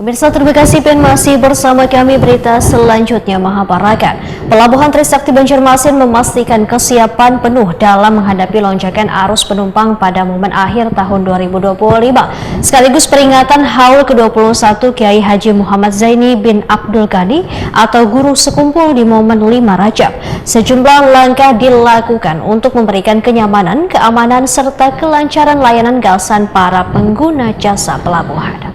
Pemirsa, terima kasih masih bersama kami. Berita selanjutnya, Mahabharata. Pelabuhan Trisakti Banjarmasin memastikan kesiapan penuh dalam menghadapi lonjakan arus penumpang pada momen akhir tahun 2025. Sekaligus peringatan haul ke-21 Kiai Haji Muhammad Zaini bin Abdul Ghani atau Guru Sekumpul di momen 5 Rajab. Sejumlah langkah dilakukan untuk memberikan kenyamanan, keamanan, serta kelancaran layanan gasan para pengguna jasa pelabuhan.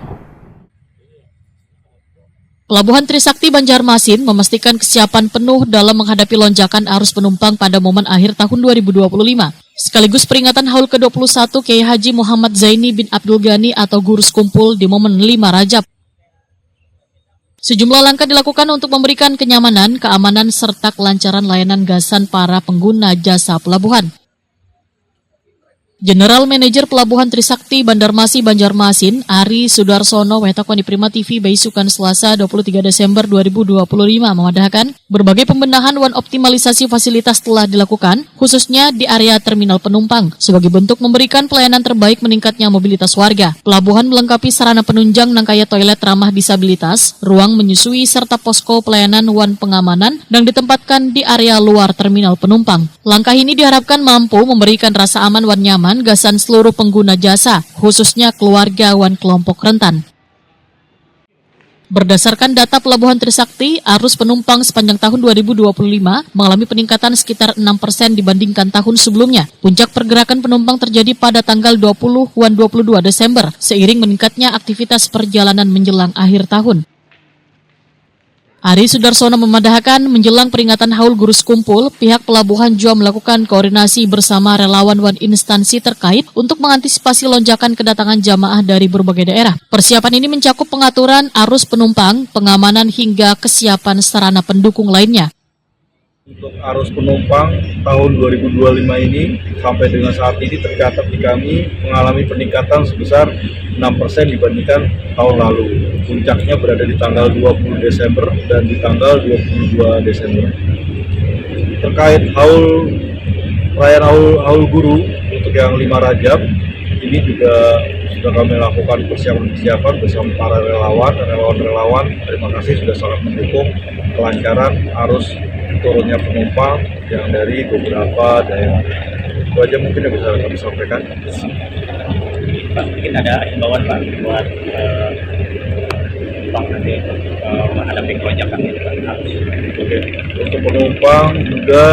Pelabuhan Trisakti Banjarmasin memastikan kesiapan penuh dalam menghadapi lonjakan arus penumpang pada momen akhir tahun 2025. Sekaligus peringatan haul ke-21 Kiai Haji Muhammad Zaini bin Abdul Ghani atau Guru Sekumpul di momen 5 Rajab. Sejumlah langkah dilakukan untuk memberikan kenyamanan, keamanan, serta kelancaran layanan gasan para pengguna jasa pelabuhan. General Manager Pelabuhan Trisakti Bandarmasi Banjarmasin, Ari Sudarsono, wetakon di Prima TV Baisukan Selasa 23 Desember 2025 memadahkan berbagai pembenahan dan optimalisasi fasilitas telah dilakukan, khususnya di area terminal penumpang, sebagai bentuk memberikan pelayanan terbaik meningkatnya mobilitas warga. Pelabuhan melengkapi sarana penunjang nangkaya toilet ramah disabilitas, ruang menyusui, serta posko pelayanan wan pengamanan yang ditempatkan di area luar terminal penumpang. Langkah ini diharapkan mampu memberikan rasa aman wan nyaman gasan seluruh pengguna jasa, khususnya keluarga wan kelompok rentan. Berdasarkan data Pelabuhan Trisakti, arus penumpang sepanjang tahun 2025 mengalami peningkatan sekitar 6% dibandingkan tahun sebelumnya. Puncak pergerakan penumpang terjadi pada tanggal 20 dan 22 Desember, seiring meningkatnya aktivitas perjalanan menjelang akhir tahun. Ari Sudarsono memadahkan menjelang peringatan haul Guru Sekumpul, pihak pelabuhan juga melakukan koordinasi bersama relawan dan instansi terkait untuk mengantisipasi lonjakan kedatangan jamaah dari berbagai daerah. Persiapan ini mencakup pengaturan arus penumpang, pengamanan hingga kesiapan sarana pendukung lainnya. Untuk arus penumpang tahun 2025 ini sampai dengan saat ini tercatat di kami mengalami peningkatan sebesar 6% dibandingkan tahun lalu. Puncaknya berada di tanggal 20 Desember dan di tanggal 22 Desember. Terkait perayaan haul guru untuk yang 5 Rajab, ini juga sudah kami lakukan persiapan bersama para relawan. Terima kasih sudah sangat mendukung kelancaran arus turunnya penumpang yang dari beberapa daerah. Itu aja mungkin yang bisa kami sampaikan. Pak, mungkin ada himbauan Pak buat penumpang nanti menghadapi lonjakan ini Pak. Oke. Untuk penumpang juga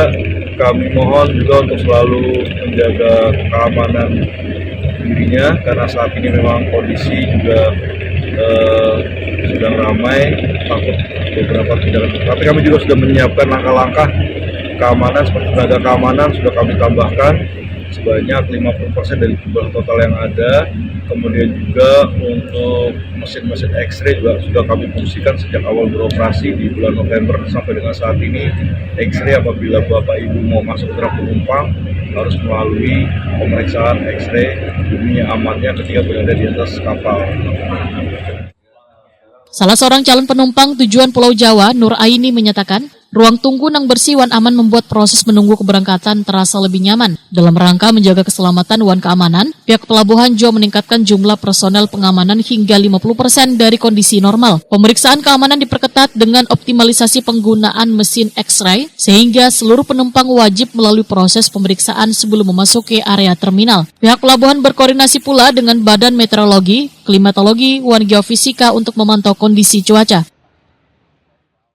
kami mohon juga untuk selalu menjaga keamanan dirinya karena saat ini memang kondisi juga sedang ramai, takut beberapa tindakan. Tapi kami juga sudah menyiapkan langkah-langkah keamanan seperti tenaga keamanan sudah kami tambahkan sebanyak 50% dari jumlah total yang ada. Kemudian juga untuk mesin-mesin X-ray juga sudah kami fungsikan sejak awal beroperasi di bulan November sampai dengan saat ini. X-ray apabila Bapak Ibu mau masuk truk penumpang harus melalui pemeriksaan X-ray demi amannya ketika berada di atas kapal. Salah seorang calon penumpang tujuan Pulau Jawa, Nur Aini, menyatakan ruang tunggu nang bersih wan aman membuat proses menunggu keberangkatan terasa lebih nyaman. Dalam rangka menjaga keselamatan wan keamanan, pihak pelabuhan juga meningkatkan jumlah personel pengamanan hingga 50% dari kondisi normal. Pemeriksaan keamanan diperketat dengan optimalisasi penggunaan mesin X-ray, sehingga seluruh penumpang wajib melalui proses pemeriksaan sebelum memasuki area terminal. Pihak pelabuhan berkoordinasi pula dengan Badan Meteorologi, Klimatologi, dan Geofisika untuk memantau kondisi cuaca.